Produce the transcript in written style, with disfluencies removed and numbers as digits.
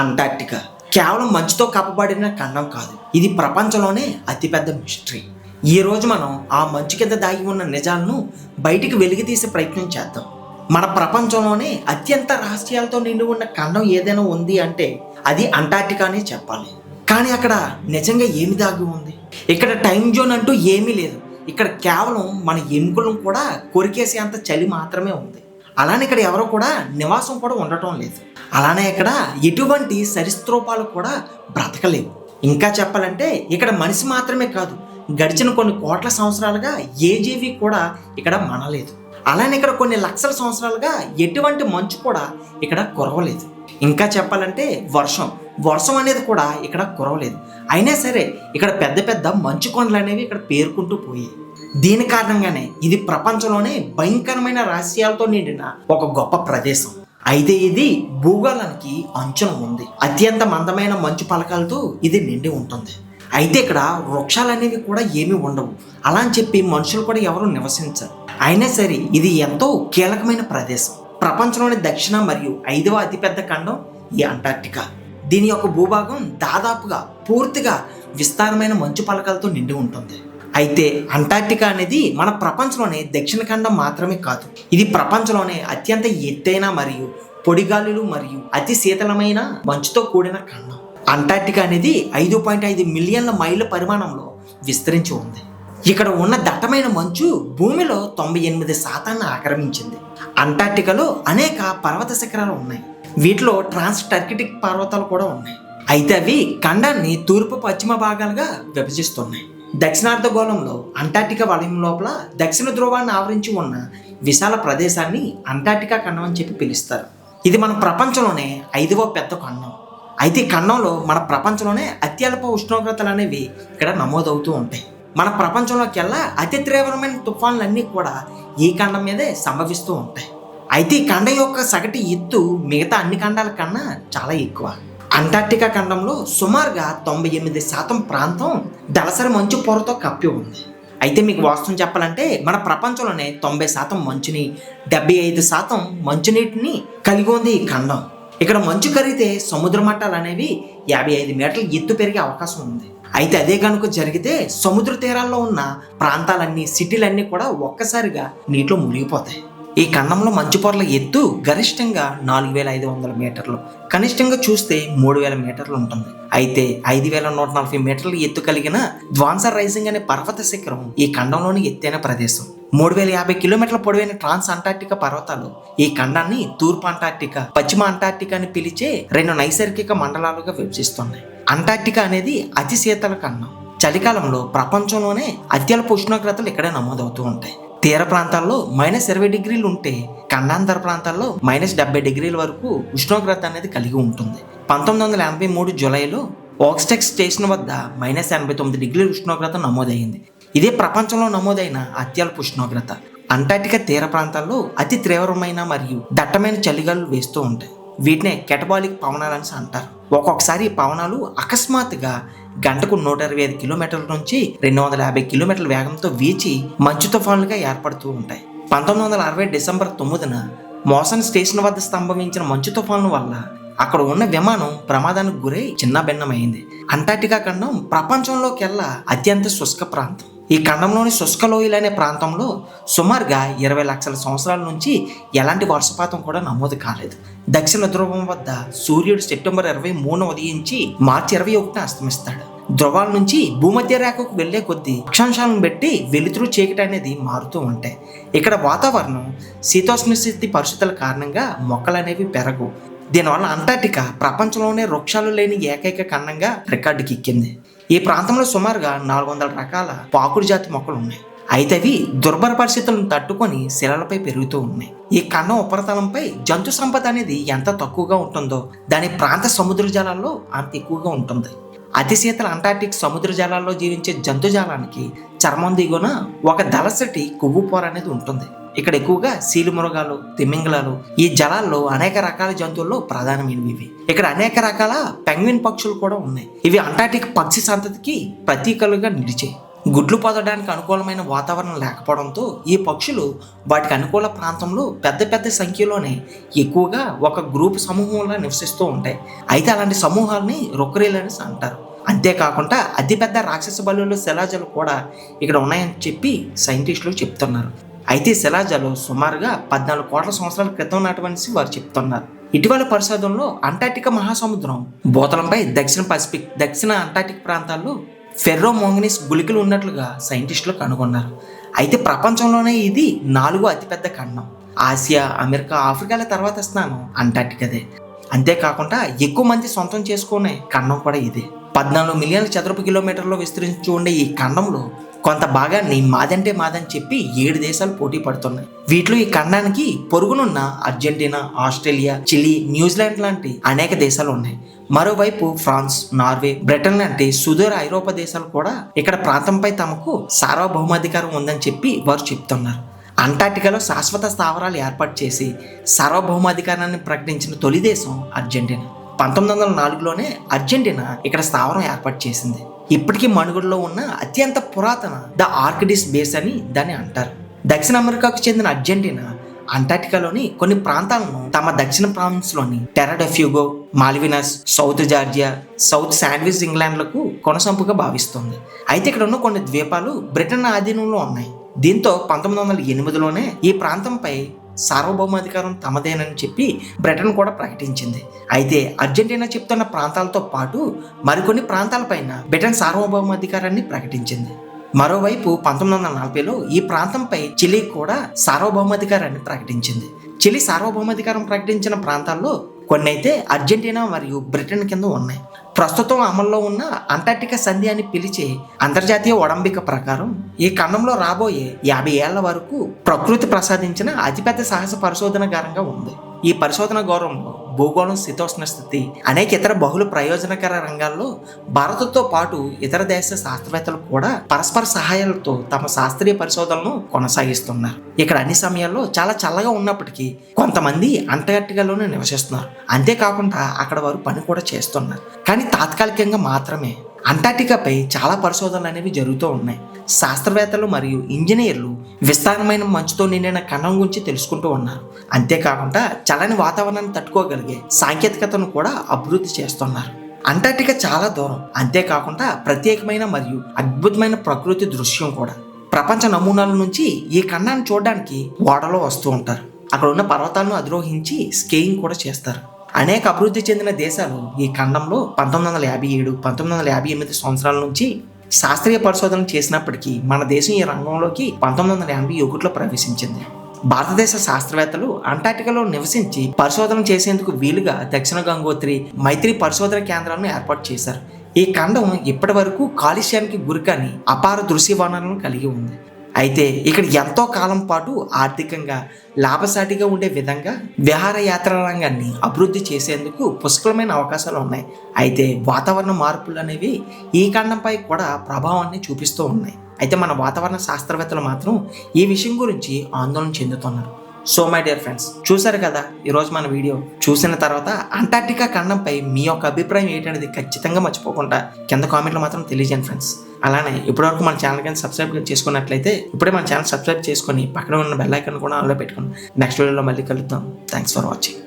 Antarctica కేవలం మంచుతో కప్పబడిన ఖండం కాదు, ఇది ప్రపంచంలోనే అతిపెద్ద మిస్టరీ. ఈ రోజు మనం ఆ మంచు కింద దాగి ఉన్న నిజాలను బయటికి వెలికితీసే ప్రయత్నం చేద్దాం. మన ప్రపంచంలోనే అత్యంత రహస్యాలతో నిండి ఉన్న ఖండం ఏదైనా ఉంది అంటే అది అంటార్క్టికా అనే చెప్పాలి. కానీ అక్కడ నిజంగా ఏమి దాగి ఉంది? ఇక్కడ టైం జోన్ అంటూ ఏమీ లేదు. ఇక్కడ కేవలం మన ఎముకలను కూడా కొరికేసే అంత చలి మాత్రమే ఉంది. అలానే ఇక్కడ ఎవరు కూడా నివాసం కూడా ఉండటం లేదు. అలానే ఇక్కడ ఎటువంటి సరీసృపాలు కూడా బ్రతకలేవు. ఇంకా చెప్పాలంటే ఇక్కడ మనిషి మాత్రమే కాదు, గడిచిన కొన్ని కోట్ల సంవత్సరాలుగా ఏ జీవి కూడా ఇక్కడ మనలేదు. అలానే ఇక్కడ కొన్ని లక్షల సంవత్సరాలుగా ఎటువంటి మంచు కూడా ఇక్కడ కురవలేదు. ఇంకా చెప్పాలంటే వర్షం అనేది కూడా ఇక్కడ కురవలేదు. అయినా సరే ఇక్కడ పెద్ద పెద్ద మంచు కొండలు అనేవి ఇక్కడ పేరుకుంటూ పోయాయి. దీని కారణంగానే ఇది ప్రపంచంలోనే భయంకరమైన రహస్యాలతో నిండిన ఒక గొప్ప ప్రదేశం. అయితే ఇది భూగోళానికి అంచున ఉంది. అత్యంత మందమైన మంచు పలకాలతో ఇది నిండి ఉంటుంది. అయితే ఇక్కడ వృక్షాలు అనేవి కూడా ఏమీ ఉండవు. అలా అని చెప్పి మనుషులు కూడా ఎవరు నివసించరు. అయినా సరే ఇది ఎంతో కీలకమైన ప్రదేశం. ప్రపంచంలోని దక్షిణ మరియు 5వ అతిపెద్ద ఖండం ఈ అంటార్క్టికా. దీని యొక్క భూభాగం దాదాపుగా పూర్తిగా విస్తారమైన మంచు పలకలతో నిండి ఉంటుంది. అయితే అంటార్క్టికా అనేది మన ప్రపంచంలోనే దక్షిణ ఖండం మాత్రమే కాదు, ఇది ప్రపంచంలోనే అత్యంత ఎత్తైన మరియు పొడిగాలులు మరియు అతి శీతలమైన మంచుతో కూడిన ఖండం. అంటార్క్టికా అనేది 5.5 మిలియన్ల మైళ్ళ పరిమాణంలో విస్తరించి ఉంది. ఇక్కడ ఉన్న దట్టమైన మంచు భూమిలో 98% ఆక్రమించింది. అంటార్క్టికాలో అనేక పర్వత శిఖరాలు ఉన్నాయి. వీటిలో ట్రాన్స్టార్కిటిక్ పర్వతాలు కూడా ఉన్నాయి. అయితే అవి ఖండాన్ని తూర్పు పశ్చిమ భాగాలుగా విభజిస్తున్నాయి. దక్షిణార్ధగోళంలో అంటార్క్టికా వలయం లోపల దక్షిణ ధ్రువాన్ని ఆవరించి ఉన్న విశాల ప్రదేశాన్ని అంటార్క్టికా ఖండం అని చెప్పి పిలుస్తారు. ఇది మన ప్రపంచంలోనే 5వ పెద్ద ఖండం. అయితే ఈ ఖండంలో మన ప్రపంచంలోనే అత్యల్ప ఉష్ణోగ్రతలు అనేవి ఇక్కడ నమోదవుతూ ఉంటాయి. మన ప్రపంచంలోకెల్లా అతి తీవ్రమైన తుఫాన్లన్నీ కూడా ఈ ఖండం మీదే సంభవిస్తూ ఉంటాయి. అయితే ఈ ఖండం యొక్క సగటు ఎత్తు మిగతా అన్ని ఖండాల కన్నా చాలా ఎక్కువ. అంటార్క్టికా ఖండంలో సుమారుగా 98% ప్రాంతం దళసరి మంచు పొరతో కప్పి ఉంది. అయితే మీకు వాస్తవం చెప్పాలంటే మన ప్రపంచంలోనే 90% మంచుని, 75% మంచునీటిని కలిగి ఉంది ఈ ఖండం. ఇక్కడ మంచు కరిగితే సముద్ర మట్టాలు అనేవి 55 మీటర్ల ఎత్తు పెరిగే అవకాశం ఉంది. అయితే అదే కనుక జరిగితే సముద్ర తీరాల్లో ఉన్న ప్రాంతాలన్నీ, సిటీలన్నీ కూడా ఒక్కసారిగా నీటిలో మునిగిపోతాయి. ఈ ఖండంలో మంచు పొరల ఎత్తు గరిష్టంగా 4500 మీటర్లు, కనిష్టంగా చూస్తే 3000 మీటర్లు ఉంటుంది. అయితే 5140 మీటర్ల ఎత్తు కలిగిన ద్వాన్సర్ రైజింగ్ అనే పర్వత శిఖరం ఈ ఖండంలోని ఎత్తైన ప్రదేశం. 3050 కిలోమీటర్ల పొడవైన ట్రాన్స్ అంటార్క్టికా పర్వతాలు ఈ ఖండాన్ని తూర్పు అంటార్క్టికా, పశ్చిమ అంటార్క్టికా అని పిలిచే 2 నైసర్గిక మండలాలుగా విభజిస్తున్నాయి. అంటార్క్టికా అనేది అతి శీతల ఖండం. చలికాలంలో ప్రపంచంలోనే అత్యల్ప ఉష్ణోగ్రతలు ఇక్కడే నమోదవుతూ ఉంటాయి. తీర ప్రాంతాల్లో -20 డిగ్రీలు ఉంటే ఖండాంతర ప్రాంతాల్లో -70 డిగ్రీల వరకు ఉష్ణోగ్రత అనేది కలిగి ఉంటుంది. 1983 జూలైలో ఓక్స్టెక్ స్టేషన్ వద్ద -89 డిగ్రీల ఉష్ణోగ్రత నమోదైంది. ఇదే ప్రపంచంలో నమోదైన అత్యల్ప ఉష్ణోగ్రత. అంటార్క్టికా తీర ప్రాంతాల్లో అతి తీవ్రమైన మరియు దట్టమైన చలిగాలు వేస్తూ ఉంటాయి. వీటినే కెటబాలిక్ పవనాలని అంటారు. ఒక్కొక్కసారి ఈ పవనాలు అకస్మాత్తుగా గంటకు 125 కిలోమీటర్ల నుంచి 250 కిలోమీటర్ల వేగంతో వీచి మంచు తుఫాన్లుగా ఏర్పడుతూ ఉంటాయి. 1960 డిసెంబర్ 9న మోసన్ స్టేషన్ వద్ద సంభవించిన మంచు తుఫాను వల్ల అక్కడ ఉన్న విమానం ప్రమాదానికి గురై చిన్నభిన్నమైంది. అంటార్క్టికా ఖండం ప్రపంచంలోకెల్లా అత్యంత శుష్క ప్రాంతం. ఈ ఖండంలోని శుష్క లోయలు అనే ప్రాంతంలో సుమారుగా 20 లక్షల సంవత్సరాల నుంచి ఎలాంటి వర్షపాతం కూడా నమోదు కాలేదు. దక్షిణ ధ్రువం వద్ద సూర్యుడు సెప్టెంబర్ 23న ఉదయించి మార్చి 21న అస్తమిస్తాడు. ధ్రువాల నుంచి భూమధ్య రేఖకు వెళ్లే కొద్దీ అక్షాంశాలను బట్టి వెలుతురు చీకటి అనేది మారుతూ ఉంటాయి. ఇక్కడ వాతావరణం శీతోష్ణ స్థితి పరిస్థితుల కారణంగా మొక్కలు అనేవి పెరగవు. దీనివల్ల అంటార్క్టికా ప్రపంచంలోనే వృక్షాలు లేని ఏకైక ఖండంగా రికార్డుకి ఎక్కింది. ఈ ప్రాంతంలో సుమారుగా 400 రకాల పాకుడు జాతి మొక్కలు ఉన్నాయి. అయితే అవి దుర్భర పరిస్థితులను తట్టుకొని శిలలపై పెరుగుతూ ఉన్నాయి. ఈ ఖండం ఉపరితలంపై జంతు సంపద అనేది ఎంత తక్కువగా ఉంటుందో దాని ప్రాంత సముద్ర జలాల్లో అంత ఎక్కువగా ఉంటుంది. అతి శీతల అంటార్క్టిక్ సముద్ర జలాల్లో జీవించే జంతుజాలానికి చర్మం దిగున ఒక దళసటి కొవ్వు పొర అనేది ఉంటుంది. ఇక్కడ ఎక్కువగా సీలుమృగాలు, తిమింగలాలు, ఈ జలాల్లో అనేక రకాల జంతువుల్లో ప్రధానమైనవి. ఇక్కడ అనేక రకాల పెంగ్విన్ పక్షులు కూడా ఉన్నాయి. ఇవి అంటార్క్టిక్ పక్షి సంతతికి ప్రతీకలుగా నిలిచాయి. గుడ్లు పొదడానికి అనుకూలమైన వాతావరణం లేకపోవడంతో ఈ పక్షులు వాటికి అనుకూల ప్రాంతంలో పెద్ద పెద్ద సంఖ్యలోనే ఎక్కువగా ఒక గ్రూప్ సమూహంలో నివసిస్తూ ఉంటాయి. అయితే అలాంటి సమూహాలని రొక్కరీలని అంటారు. అంతేకాకుండా అతిపెద్ద రాక్షస బలులు శిలాజాలు కూడా ఇక్కడ ఉన్నాయని చెప్పి సైంటిస్టులు చెప్తున్నారు. అయితే శిలాజాలు సుమారుగా 14 కోట్ల సంవత్సరాల క్రితం నాటివని వారు చెప్తున్నారు. ఇటీవల పరిశోధనలో అంటార్టికా మహాసముద్రం భూతలంపై దక్షిణ పసిఫిక్, దక్షిణ అంటార్టిక్ ప్రాంతాల్లో ఫెర్రో మాంగనీస్ గుళికలు ఉన్నట్లుగా సైంటిస్టులు కనుగొన్నారు. అయితే ప్రపంచంలోనే ఇది 4వ అతిపెద్ద ఖండం. ఆసియా, అమెరికా, ఆఫ్రికాల తర్వాత స్థానం అంటార్టికాదే. అంతేకాకుండా ఎక్కువ మంది సొంతం చేసుకునే ఖండం కూడా ఇదే. 14 మిలియన్ల చదరపు కిలోమీటర్లో విస్తరించి ఉండే ఈ ఖండంలో కొంత భాగాన్ని మాదంటే మాదని చెప్పి 7 దేశాలు పోటీ పడుతున్నాయి. వీటిలో ఈ ఖండానికి పొరుగునున్న అర్జెంటీనా, ఆస్ట్రేలియా, చిలీ, న్యూజిలాండ్ లాంటి అనేక దేశాలు ఉన్నాయి. మరోవైపు ఫ్రాన్స్, నార్వే, బ్రిటన్ లాంటి సుదూర ఐరోపా దేశాలు కూడా ఇక్కడ ప్రాంతంపై తమకు సార్వభౌమాధికారం ఉందని చెప్పి వారు చెప్తున్నారు. అంటార్టికాలో శాశ్వత స్థావరాలు ఏర్పాటు చేసి సార్వభౌమాధికారాన్ని ప్రకటించిన తొలి దేశం అర్జెంటీనా. 1904లోనే అర్జెంటీనా ఇక్కడ స్థావరం ఏర్పాటు చేసింది. ఇప్పటికీ మనుగడలో ఉన్న అత్యంత పురాతన ద ఆర్కిడిస్ బేస్ అని దాన్ని అంటారు. దక్షిణ అమెరికాకు చెందిన అర్జెంటీనా అంటార్టికాలోని కొన్ని ప్రాంతాలను తమ దక్షిణ ప్రావిన్స్లోని Tierra del Fuego, Malvinas, South Georgia, South Sandwich ఇంగ్లాండ్లకు కొనసాంపుగా భావిస్తుంది. అయితే ఇక్కడ ఉన్న కొన్ని ద్వీపాలు బ్రిటన్ ఆధీనంలో ఉన్నాయి. దీంతో 1908లోనే ఈ ప్రాంతంపై సార్వభౌమాధికారం తమదేనని చెప్పి బ్రిటన్ కూడా ప్రకటించింది. అయితే అర్జెంటీనా చెప్తున్న ప్రాంతాలతో పాటు మరికొన్ని ప్రాంతాలపైన బ్రిటన్ సార్వభౌమాధికారాన్ని ప్రకటించింది. మరోవైపు 1940లో ఈ ప్రాంతంపై చిలీ కూడా సార్వభౌమాధికారాన్ని ప్రకటించింది. చిలీ సార్వభౌమాధికారం ప్రకటించిన ప్రాంతాల్లో కొన్ని అయితే అర్జెంటీనా మరియు బ్రిటన్ కింద ఉన్నాయి. ప్రస్తుతం అమల్లో ఉన్న అంటార్టికా సంధి అని పిలిచే అంతర్జాతీయ ఒడంబిక ప్రకారం ఈ ఖండంలో రాబోయే 50 ఏళ్ల వరకు ప్రకృతి ప్రసాదించిన అతిపెద్ద సాహస పరిశోధనాగారంగా ఉంది. ఈ పరిశోధన గౌరవంలో భూగోళం, శీతోష్ణ స్థితి, అనేక ఇతర బహుళ ప్రయోజనకర రంగాల్లో భారత్తో పాటు ఇతర దేశ శాస్త్రవేత్తలు కూడా పరస్పర సహాయాలతో తమ శాస్త్రీయ పరిశోధనలను కొనసాగిస్తున్నారు. ఇక్కడ అన్ని సమయాల్లో చాలా చల్లగా ఉన్నప్పటికీ కొంతమంది అంటార్టికాలోనే నివసిస్తున్నారు. అంతేకాకుండా అక్కడ వారు పని కూడా చేస్తున్నారు, కానీ తాత్కాలికంగా మాత్రమే. అంటార్టికాపై చాలా పరిశోధనలు అనేవి జరుగుతూ ఉన్నాయి. శాస్త్రవేత్తలు మరియు ఇంజనీర్లు విస్తారమైన మంచుతో నిండిన ఖండం గురించి తెలుసుకుంటూ ఉన్నారు. అంతేకాకుండా చల్లని వాతావరణాన్ని తట్టుకోగలిగే సాంకేతికతను కూడా అభివృద్ధి చేస్తున్నారు. అంటార్టికా చాలా దూరం, అంతేకాకుండా ప్రత్యేకమైన మరియు అద్భుతమైన ప్రకృతి దృశ్యం కూడా. ప్రపంచ నమూనాల నుంచి ఈ ఖండాన్ని చూడడానికి ఓడలో వస్తూ ఉంటారు. అక్కడ ఉన్న పర్వతాలను అధిరోహించి స్కీయింగ్ కూడా చేస్తారు. అనేక అభివృద్ధి చెందిన దేశాలు ఈ ఖండంలో 1957, 1958 సంవత్సరాల నుంచి శాస్త్రీయ పరిశోధన చేసినప్పటికీ మన దేశం ఈ రంగంలోకి 1981లో ప్రవేశించింది. భారతదేశ శాస్త్రవేత్తలు అంటార్టికాలో నివసించి పరిశోధన చేసేందుకు వీలుగా దక్షిణ గంగోత్రి, మైత్రి పరిశోధన కేంద్రాలను ఏర్పాటు చేశారు. ఈ ఖండం ఇప్పటి వరకు కాలుష్యానికి గురికాని అపార దృశ్య వనరులను కలిగి ఉంది. అయితే ఇక్కడ ఎంతో కాలం పాటు ఆర్థికంగా లాభసాటిగా ఉండే విధంగా విహారయాత్ర రంగాన్ని అభివృద్ధి చేసేందుకు పుష్కలమైన అవకాశాలు ఉన్నాయి. అయితే వాతావరణ మార్పులు అనేవి ఈ ఖండంపై కూడా ప్రభావాన్ని చూపిస్తూ ఉన్నాయి. అయితే మన వాతావరణ శాస్త్రవేత్తలు మాత్రం ఈ విషయం గురించి ఆందోళన చెందుతున్నారు. సో మై డియర్ ఫ్రెండ్స్, చూసారు కదా ఈరోజు మన వీడియో. చూసిన తర్వాత అంటార్టికా ఖండంపై మీ యొక్క అభిప్రాయం ఏంటనేది ఖచ్చితంగా మర్చిపోకుండా కింద కామెంట్లో మాత్రం తెలియజేయండి ఫ్రెండ్స్. అలానే ఇప్పటివరకు మన ఛానల్ కానీ సబ్స్క్రైబ్ చేసుకున్నట్లయితే ఇప్పుడే మన ఛానల్ సబ్స్క్రైబ్ చేసుకొని పక్కన ఉన్న బెల్ ఐకాన్ కూడా ఆన్లో పెట్టుకోండి. నెక్స్ట్ వీడియోలో మళ్ళీ కలుద్దాం. Thanks for watching.